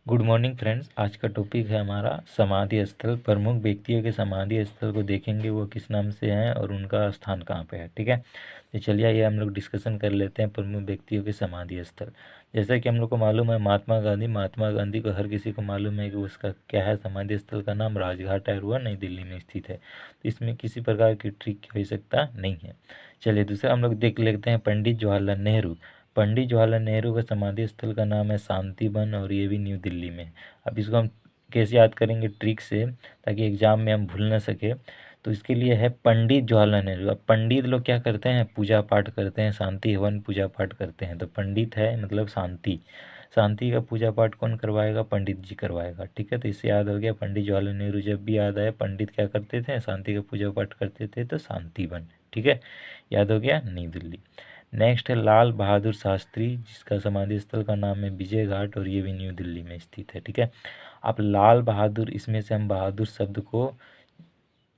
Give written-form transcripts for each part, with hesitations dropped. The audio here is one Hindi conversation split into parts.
Good morning friends. आज का टॉपिक है हमारा समाधि स्थल। प्रमुख व्यक्तियों के समाधि स्थल को देखेंगे, वो किस नाम से हैं और उनका स्थान कहाँ पे है। ठीक है, तो चलिए ये हम लोग डिस्कशन कर लेते हैं प्रमुख व्यक्तियों के समाधि स्थल। जैसा कि हम लोग को मालूम है महात्मा गांधी को हर किसी को मालूम है कि उसका क्या है, समाधि स्थल का नाम राजघाट है, वह नई दिल्ली में स्थित है। तो इसमें किसी प्रकार की ट्रिक हो सकता नहीं है। चलिए दूसरा हम लोग देख लेते हैं पंडित जवाहरलाल नेहरू। पंडित जवाहरलाल नेहरू का समाधि स्थल का नाम है शांतिवन और ये भी न्यू दिल्ली में। अब इसको हम कैसे याद करेंगे, ट्रिक से, ताकि एग्जाम में हम भूल ना सके। तो इसके लिए है पंडित जवाहरलाल नेहरू। अब पंडित लोग क्या करते हैं, पूजा पाठ करते हैं, शांति हवन पूजा पाठ करते हैं। तो पंडित है मतलब शांति, शांति का पूजा पाठ कौन करवाएगा, पंडित जी करवाएगा। ठीक है, तो इससे याद हो गया पंडित जवाहरलाल नेहरू। जब भी याद आए पंडित क्या करते थे, शांति का पूजा पाठ करते थे, तो शांतिवन। ठीक है, याद हो गया, नई दिल्ली। नेक्स्ट है लाल बहादुर शास्त्री, जिसका समाधि स्थल का नाम है विजय घाट और ये भी न्यू दिल्ली में स्थित है। ठीक है, अब लाल बहादुर, इसमें से हम बहादुर शब्द को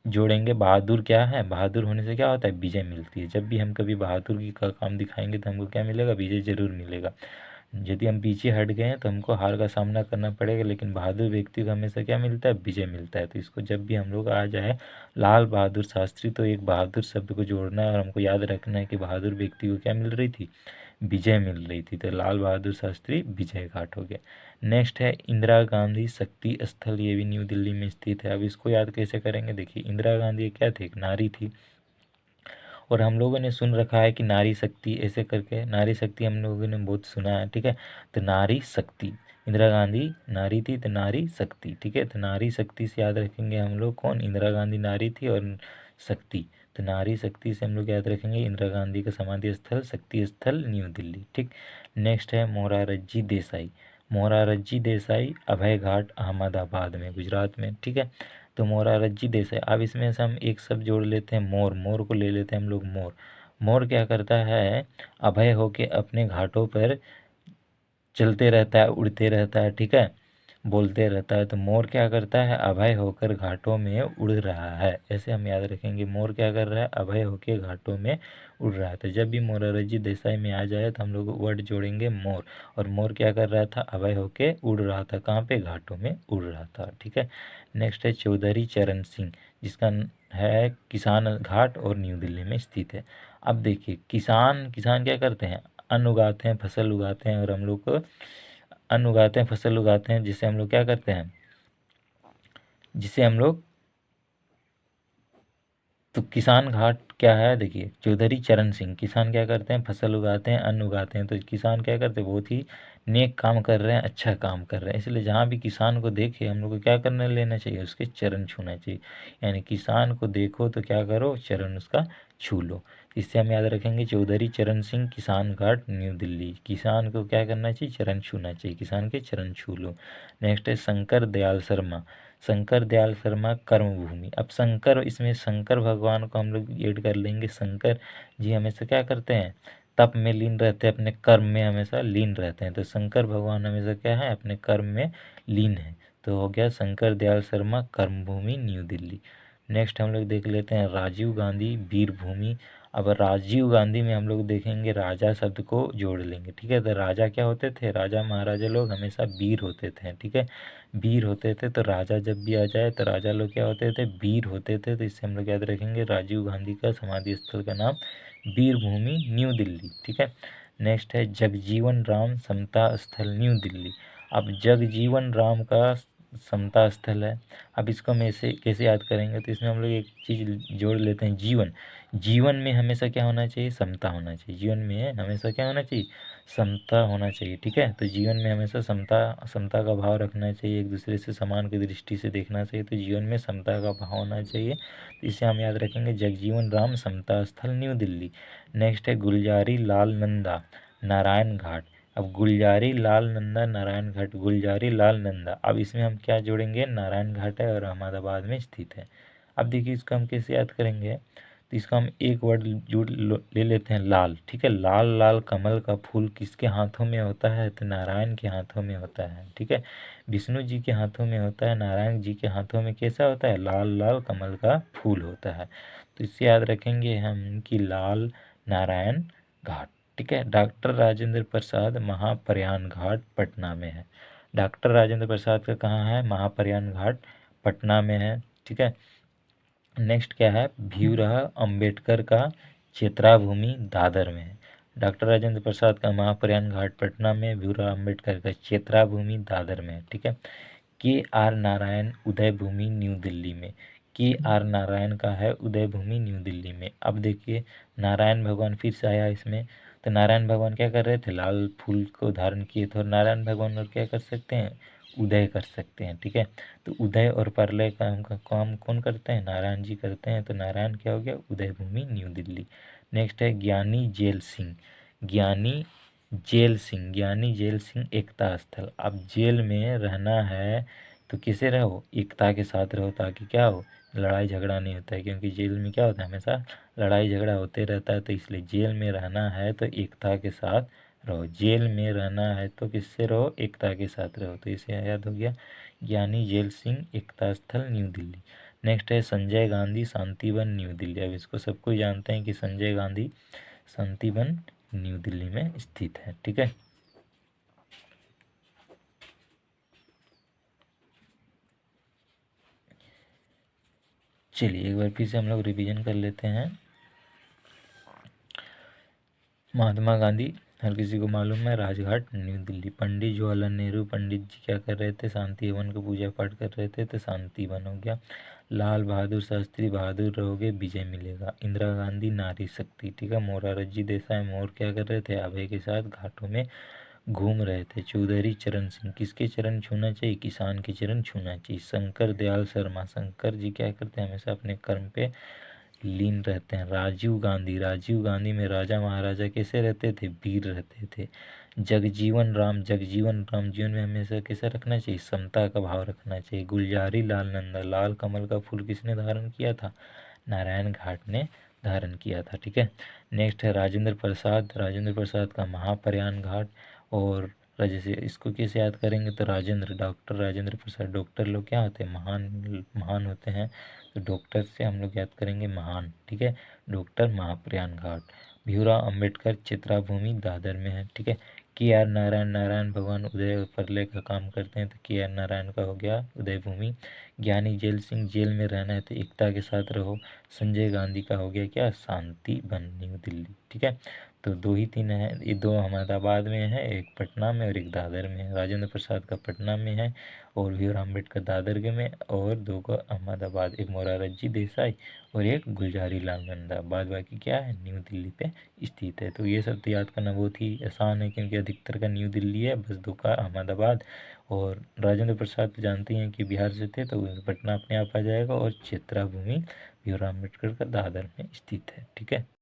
जोड़ेंगे। बहादुर क्या है, बहादुर होने से क्या होता है, विजय मिलती है। जब भी हम कभी बहादुर की का काम दिखाएंगे तो हमको क्या मिलेगा, विजय जरूर मिलेगा। यदि हम पीछे हट गए हैं तो हमको हार का सामना करना पड़ेगा, लेकिन बहादुर व्यक्ति को हमेशा क्या मिलता है, विजय मिलता है। तो इसको जब भी हम लोग आ जाए लाल बहादुर शास्त्री, तो एक बहादुर शब्द को जोड़ना है और हमको याद रखना है कि बहादुर व्यक्ति को क्या मिल रही थी, विजय मिल रही थी। तो लाल बहादुर शास्त्री विजय घाट हो गया। नेक्स्ट है इंदिरा गांधी शक्ति स्थल, ये भी न्यू दिल्ली में स्थित है। अब इसको याद कैसे करेंगे, देखिए इंदिरा गांधी क्या थी, एक नारी थी, और हम लोगों ने सुन रखा है कि नारी शक्ति ऐसे करके, नारी शक्ति हम लोगों ने बहुत सुना है। ठीक है, तो नारी शक्ति, इंदिरा गांधी नारी थी तो नारी शक्ति। ठीक है, तो नारी शक्ति से याद रखेंगे हम लोग कौन, इंदिरा गांधी नारी थी और शक्ति, तो नारी शक्ति से हम लोग याद रखेंगे इंदिरा गांधी का समाधि स्थल शक्ति स्थल न्यू दिल्ली। ठीक, नेक्स्ट है मोरारजी देसाई। मोरारजी देसाई अभय घाट अहमदाबाद में, गुजरात में। ठीक है, तो मोरारजी देसाई। अब इसमें से हम एक शब्द जोड़ लेते हैं मोर, मोर को ले लेते हैं हम लोग। मोर, मोर क्या करता है, अभय होके अपने घाटों पर चलते रहता है, उड़ते रहता है। ठीक है, बोलते रहता है। तो मोर क्या करता है, अभय होकर घाटों में उड़ रहा है, ऐसे हम याद रखेंगे। मोर क्या कर रहा है, अभय होकर घाटों में उड़ रहा है। तो जब भी मोरारजी देसाई में आ जाए तो हम लोग वर्ड जोड़ेंगे मोर, और मोर क्या कर रहा था, अभय होके उड़ रहा था, कहाँ पे, घाटों में उड़ रहा था। ठीक है, नेक्स्ट है चौधरी चरण सिंह, जिसका है किसान घाट और न्यू दिल्ली में स्थित है। अब देखिए किसान, किसान क्या करते हैं, अन्न उगाते हैं, फसल उगाते हैं, और हम लोग को अन्न उगाते हैं, फसल उगाते हैं, जिससे हम लोग क्या करते हैं, जिसे हम लोग, तो किसान घाट क्या है, देखिए चौधरी चरण सिंह, किसान क्या करते हैं, फसल उगाते हैं, अन्न उगाते हैं। तो किसान क्या करते हैं, बहुत ही नेक काम कर रहे हैं, अच्छा काम कर रहे हैं। इसलिए जहाँ भी किसान को देखे हम लोग को क्या करना, लेना चाहिए, उसके चरण छूना चाहिए। यानी किसान को देखो तो क्या करो, चरण उसका छू लो। इससे हम याद रखेंगे चौधरी चरण सिंह किसान घाट न्यू दिल्ली। किसान को क्या करना चाहिए, चरण छूना चाहिए, किसान के चरण छू लो। नेक्स्ट है शंकर दयाल शर्मा। शंकर दयाल शर्मा कर्मभूमि। अब शंकर, इसमें शंकर भगवान को हम लोग ऐड कर लेंगे। शंकर जी हमेशा क्या करते हैं, तप में लीन रहते हैं, अपने कर्म में हमेशा लीन रहते हैं। तो शंकर भगवान हमेशा क्या है, अपने कर्म में लीन है। तो हो गया शंकर दयाल शर्मा कर्मभूमि न्यू दिल्ली। नेक्स्ट हम लोग देख लेते हैं राजीव गांधी वीर भूमि। अब राजीव गांधी में हम लोग देखेंगे राजा शब्द को जोड़ लेंगे। ठीक है, तो राजा क्या होते थे, राजा महाराजा लोग हमेशा वीर होते थे। ठीक है, वीर होते थे। तो राजा जब भी आ जाए तो राजा लोग क्या होते थे, वीर होते थे। तो इससे हम लोग याद रखेंगे राजीव गांधी का समाधि स्थल का नाम वीर भूमि न्यू दिल्ली। ठीक है, नेक्स्ट है जगजीवन राम समता स्थल न्यू दिल्ली। अब जगजीवन राम का समता स्थल है। अब इसको हम ऐसे कैसे याद करेंगे, तो इसमें हम लोग एक चीज़ जोड़ लेते हैं, जीवन। जीवन में हमेशा क्या होना चाहिए, समता होना चाहिए। जीवन में हमेशा क्या होना चाहिए, समता होना चाहिए। ठीक है, तो जीवन में हमेशा समता, समता का भाव रखना चाहिए, एक दूसरे से समान की दृष्टि से देखना चाहिए। तो जीवन में समता का भाव होना चाहिए। तो इसे हम याद रखेंगे जगजीवन राम समता स्थल न्यू दिल्ली। नेक्स्ट है गुलजारी लाल नंदा नारायण घाट। अब गुलजारी लाल नंदा नारायण घाट, गुलजारी लाल नंदा। अब इसमें हम क्या जोड़ेंगे, नारायण घाट है और अहमदाबाद में स्थित है। अब देखिए इसको हम कैसे याद करेंगे, तो इसका हम एक वर्ड ले लेते हैं लाल। ठीक है, लाल लाल कमल का फूल किसके हाथों में होता है, तो नारायण के हाथों में होता है। ठीक है, विष्णु जी के हाथों में होता है, नारायण जी के हाथों में कैसा होता है, लाल लाल कमल का फूल होता है। तो इससे याद रखेंगे हम कि लाल नारायण घाट। ठीक है, डॉक्टर राजेंद्र प्रसाद महाप्रयाण घाट पटना में है। डॉक्टर राजेंद्र प्रसाद का कहाँ है? महाप्रयाण घाट पटना में है। ठीक है। नेक्स्ट क्या है? भीमराव अंबेडकर का क्षेत्राभूमि दादर में है। डॉक्टर राजेंद्र प्रसाद का महाप्रयाण घाट पटना में, भीमराव अंबेडकर का क्षेत्राभूमि दादर में है। ठीक है। K R Narayan Uday Bhumi new Delhi में। के आर नारायण का है उदय भूमि न्यू दिल्ली में। अब देखिए नारायण भगवान फिर से आया इसमें। तो नारायण भगवान क्या कर रहे थे? लाल फूल को धारण किए थे। और नारायण भगवान और क्या कर सकते हैं? उदय कर सकते हैं। ठीक है। तो उदय और प्रलय का काम कौन करते हैं? नारायण जी करते हैं। तो नारायण क्या हो गया? उदय भूमि न्यू दिल्ली। नेक्स्ट है ज्ञानी जेल सिंह। ज्ञानी जेल सिंह, ज्ञानी जेल सिंह एकता स्थल। अब जेल में रहना है तो किसे रहो? एकता के साथ रहो, ताकि क्या हो? लड़ाई झगड़ा नहीं होता है, क्योंकि जेल में क्या होता है? हमेशा लड़ाई झगड़ा होते रहता है। तो इसलिए जेल में रहना है तो एकता के साथ रहो। जेल में रहना है तो किससे रहो? एकता के साथ रहो। तो इसे याद हो गया, ज्ञानी जेल सिंह एकता स्थल न्यू दिल्ली। नेक्स्ट है संजय गांधी शांतिवन न्यू दिल्ली। अब इसको सबको जानते हैं कि संजय गांधी शांतिवन न्यू दिल्ली में स्थित है। ठीक है। चलिए एक बार फिर से हम लोग रिवीजन कर लेते हैं। महात्मा गांधी हर किसी को मालूम है, राजघाट न्यू दिल्ली। पंडित जवाहरलाल नेहरू, पंडित जी क्या कर रहे थे? शांति वन का पूजा पाठ कर रहे थे, तो शांति वन हो गया। लाल बहादुर शास्त्री, बहादुर रहोगे विजय मिलेगा। इंदिरा गांधी नारी शक्ति। ठीक है। मोरारजी देसाई, मोर क्या कर रहे थे? अभय के साथ घाटों में घूम रहे थे। चौधरी चरण सिंह, किसके चरण छूना चाहिए? किसान के चरण छूना चाहिए। शंकर दयाल शर्मा, शंकर जी क्या करते हैं? हमेशा अपने कर्म पे लीन रहते हैं। राजीव गांधी, राजीव गांधी में राजा महाराजा कैसे रहते थे? वीर रहते थे। जगजीवन राम, जगजीवन राम जीवन में हमेशा कैसा रखना चाहिए? समता का भाव रखना चाहिए। गुलजारी लाल नंदा, लाल कमल का फूल किसने धारण किया था? नारायण घाट ने धारण किया था। ठीक है। नेक्स्ट है राजेंद्र प्रसाद, राजेंद्र प्रसाद का महाप्रयाण घाट। और जैसे इसको कैसे याद करेंगे? तो राजेंद्र, डॉक्टर राजेंद्र प्रसाद, डॉक्टर लोग क्या होते हैं? महान महान होते हैं। तो डॉक्टर से हम लोग याद करेंगे महान। ठीक है। डॉक्टर महाप्रयाण घाट। भीमराव अंबेडकर चित्राभूमि दादर में है। ठीक है। के आर नारायण, नारायण भगवान उदय और प्रलय का काम करते हैं, तो के आर नारायण का हो गया उदय भूमि। ज्ञानी जेल सिंह, जेल में रहना है तो एकता के साथ रहो। संजय गांधी का हो गया क्या? शांति वन न्यू दिल्ली। ठीक है। तो दो ही तीन है, ये दो अहमदाबाद में है, एक पटना में और एक दादर में है। राजेंद्र प्रसाद का पटना में है और भीमराव अम्बेडकर दादर के में, और दो का अहमदाबाद, एक मोरारजी देसाई और एक गुलजारी लाल नंदा। बाद बाकी क्या है? न्यू दिल्ली पे स्थित है। तो ये सब तो याद करना बहुत ही आसान है, क्योंकि अधिकतर का न्यू दिल्ली है, बस दो का अहमदाबाद। और राजेंद्र प्रसाद तो जानते हैं कि बिहार से थे, तो पटना अपने आप आ जाएगा। और क्षेत्राभूमि भीमराव अम्बेडकर का दादर में स्थित है। ठीक है।